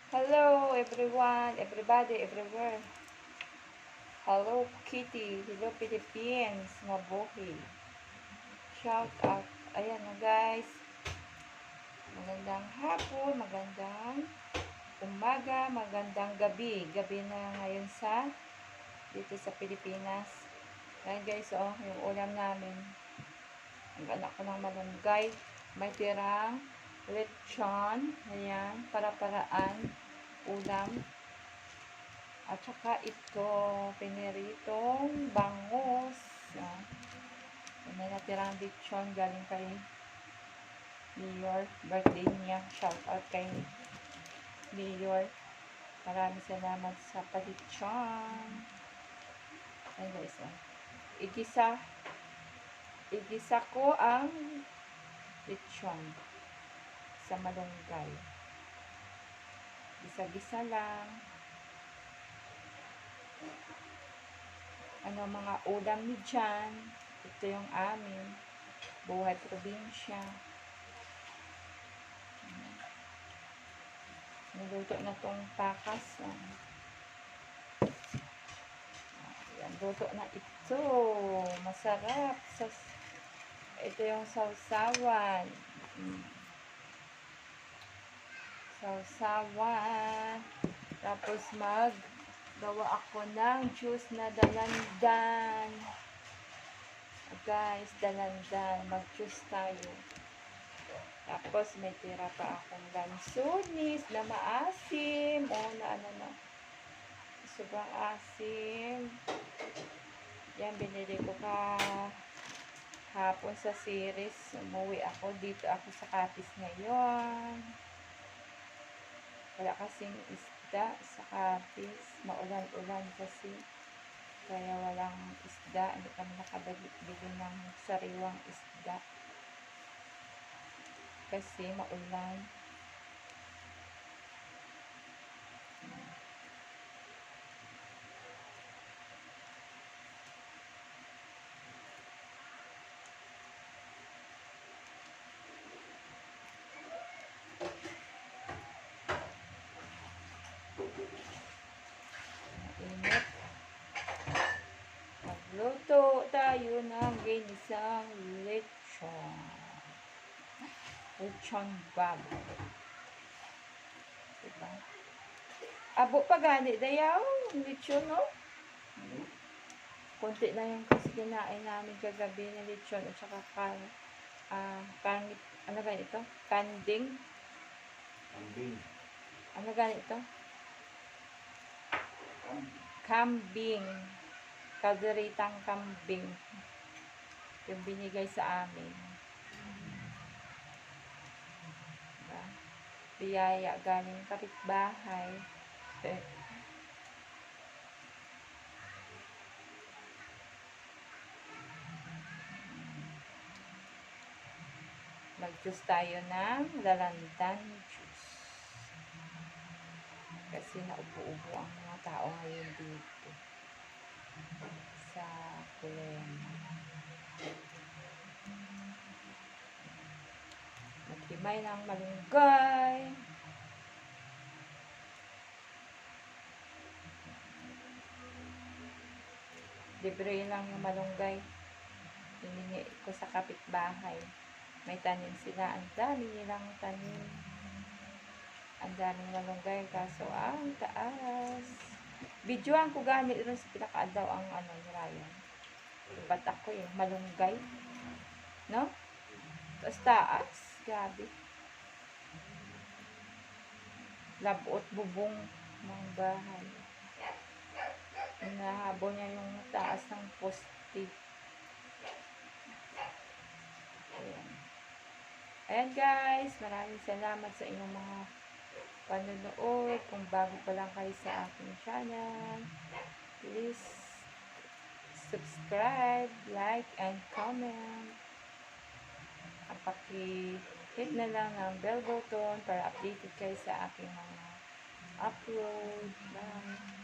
Hello everyone, everybody, everywhere. Hello Kitty, hello Philippines, mabuhi. Shout out. Ayan na guys. Magandang hapon, magandang umaga, magandang gabi. Gabi na ngayon dito sa Pilipinas. Ayan guys, oh, yung ulam namin. Ang anak ko ng malunggay. May tirang lechon. Ayan, para-paraan. Ulam. At saka ito, piniritong bangus. Yan. May natirang lechon galing kay Mayor. Birthday niya. Shout out kay Mayor. Maraming salamat sa palitsyon. Ayan guys. Igisa ko ang lechon sa malunggay. Gisa-gisa lang. Ano mga ulam ni dyan. Ito yung amin. Buhay probinsya. Niluto na tong takas. Ayan, luto na ito. Masarap. Ito yung sausawan. Sausawan. Tapos gawa ako ng juice na dalandan. Guys, dalandan. Mag-juice tayo. Tapos may tira pa akong lansunis na maasim. Na. Sobrang asim. Yan, binili ko hapon sa series. Umuwi ako. Dito ako sa Capiz ngayon. Wala kasing isda sa Capiz. Maulan-ulan kasi. Kaya walang isda. Hindi kami nakabili ng sariwang isda. Kasi maulan. Init. Magluto tayo ng ginisang lechon. Lechon baboy. Diba? Abo pa gani dayaw. Lechon, no? Konti na yung kasi kinain namin kagabi na lechon at saka ano ganito? Kambing. Ano ganito? Kambing. Kalderitang kambing. Yung binigay sa amin. Diba? Biyaya galing kapitbahay. Mag-juice tayo ng dalandan juice. Kasi naubo-ubo ang mga tao ngayon dito. Sa Kulema. Maghimay ng malunggay. Libre lang yung malunggay. Hiningi ko sa kapitbahay. May tanim sila. Ang dami nilang tanim. Ang daming malunggay. Kaso ang taas. Videoan ko gamit rin sa pinakaadaw ang Ryan. Ibat ako yung malunggay. No? Tapos taas. Grabe. Labot bubong ng bahay. Nahabol niya yung taas ng poste. Ayan guys, maraming salamat sa inyong mga panonood. Kung bago pa lang kayo sa aking channel, please subscribe, like, and comment. At paki-hit na lang ang bell button para updated kayo sa aking mga upload. Bye!